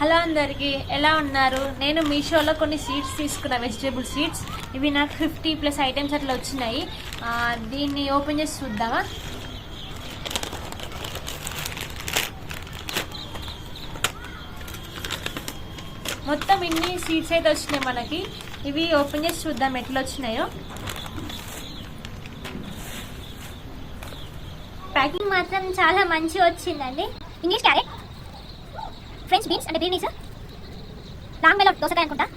Hello అందరికీ, ఎలా ఉన్నారు? నేను మీషోలో కొన్ని సీడ్స్ తీసుకున్నా, వెజిటేబుల్ సీడ్స్. ఇవి నాకు 50+ ఐటమ్స్ అట్లా వచ్చినాయి. దీన్ని ఓపెన్ చేసి చూద్దామా? మొత్తం ఇన్ని సీడ్స్ అయితే వచ్చినాయి మనకి. ఇవి ఓపెన్ చేసి చూద్దాం ఎట్లా వచ్చినాయో. ప్యాకింగ్ మాత్రం చాలా మంచిగా వచ్చిందండి. ఇంగ్లీష్ క్యారెట్, ఫ్రెంచ్ బీన్స్ అంటే గ్రీనీస్, లాంగ్ మెలన్ దోసకాయ అనుకుంటా,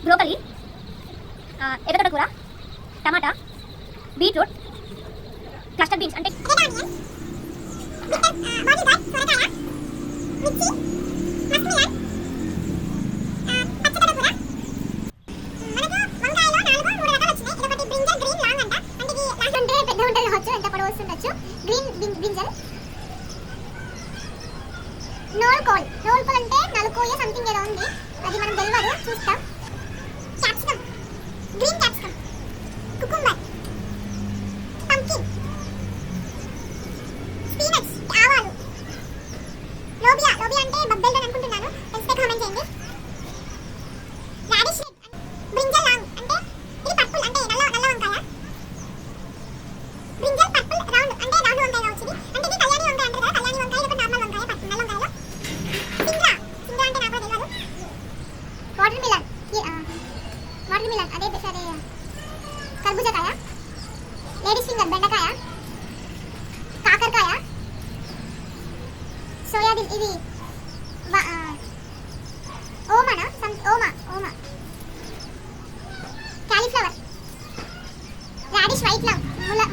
బ్రోకలీ, ఎర్రగడ్డ కూర, టమాటా, బీట్రూట్, క్లస్టర్ బీన్స్ అంటే నోల్కోల్ అంటే నలుకోయ సంథింగ్ ఏదో ఉంది, అది మనం తెలియదు, చూస్తాం. Capsicum, green capsicum, cucumber, pumpkin, spinach, ఆవాలు, లోబియా అంటే బబ్బెల్ అని అనుకుంటున్నాను, తెలిస్తే కామెంట్ చేయండి. రాడిష్ రెడ్, బ్రింజల్ లాంగ్ అంటే ఇది పర్పుల్ అంటే నల్ల వంకాయ. బ్రింజల్ పర్పుల్ రౌండ్ అంటే రౌండ్ వంకాయ కావచ్చు. అంటే ఇది కళ్యాణి వంకాయ అంటారు కదా, కళ్యాణి వంకాయ ఇది ఒక నార్మల్ వంకాయ, నల్ల వంకాయలో. సింగ్రా అంటే నాకు తెలియదు. వాటర్ మిలన్ అదే సరే, కర్బూజాకాయ, లేడీస్ ఫింగర్ బెండకాయ, కాకరకాయ, సోయాబీన్ ఇది ఓమా, క్యాలీఫ్లవర్, రాడిష్ వైట్ లవ్,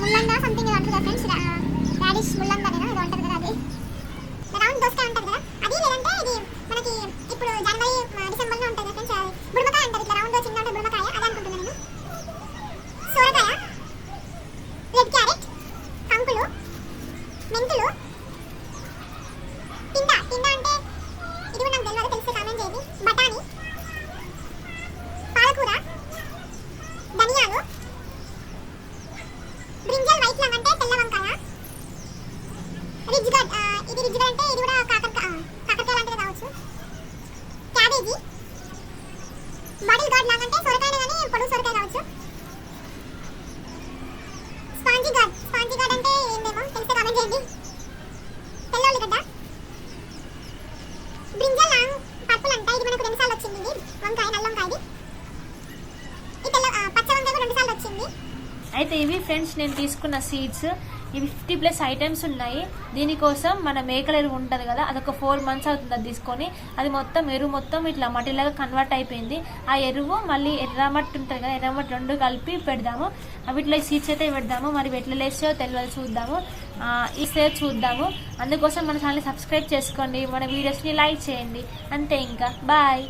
ముల్లంగా సంథింగ్ ఏదో అంటారు కదా ఫ్రెండ్స్, రాడిష్ ముల్లంగా ఏదో అంటారు కదా, అది రౌండ్ దోసకాయ అంటారు కదా అది, లేదంటే ఇది మనకి ఇప్పుడు జనవరి డిసెంబర్లో ఉంటుంది కదా ఫ్రెండ్స్, బుడమకాయ అంటారు, ఇట్లా రౌండ్ చిన్న ఉంటుంది బుడమకాయ, అది అనుకుంటున్నాను నేను. సోరకాయ, రెడ్ క్యారెట్, కంకులు, మెంతులు, టిండా అంటే ఇది కూడా నాకు తెలియదు, తెలిస్తే కామెంట్ చేయండి. బఠానీ, పాలకూర, ధనియాలు, బ్రింజల్ వైట్ లాంగ్ అంటే తెల్ల వంకాయ, రిజ్ గార్డ్ ఇది రిజ్ గార్డ్ అంటే ఇది కూడా కాకరకాయ లాంటిది కావచ్చు. క్యాబేజీ, బాటిల్ గార్డ్ లాంగ్ అంటే సొరకాయ కానీ పొడుగు సొరకాయ కావచ్చు. స్పాంజీ గార్డ్ అంటే ఏందేమో తెలిస్తే కామెంట్ చేయండి. తెల్ల ఉల్లిగడ్డ, బ్రింజల్ లాంగ్ పర్పుల్ అంట, ఇది మనకు 2 సార్లు వచ్చింది, ఇది వంకాయ నల్ల వంకాయది. ఈ తెల్ల పచ్చ వంకాయ కూడా 2 సార్లు వచ్చింది. అయితే ఇవి ఫ్రెండ్స్ నేను తీసుకున్న సీడ్స్. ఇవి 50+ ఐటమ్స్ ఉన్నాయి. దీనికోసం మన మేకల ఎరువు ఉంటుంది కదా, అదొక 4 months అవుతుంది అది తీసుకొని. అది మొత్తం ఎరువు మొత్తం ఇట్లా మట్టిలాగా కన్వర్ట్ అయిపోయింది. ఆ ఎరువు మళ్ళీ ఎర్రమట్టి ఉంటుంది కదా, ఎర్రమట్టి 2 కలిపి పెడదాము. వీటిలో సీడ్స్ అయితే పెడదాము. మరి ఎట్లా లేచో తెలియదు, చూద్దాము. ఇస్తే చూద్దాము. అందుకోసం మన ఛానల్ని సబ్స్క్రైబ్ చేసుకోండి, మన వీడియోస్ని లైక్ చేయండి. అంతే, ఇంకా బాయ్.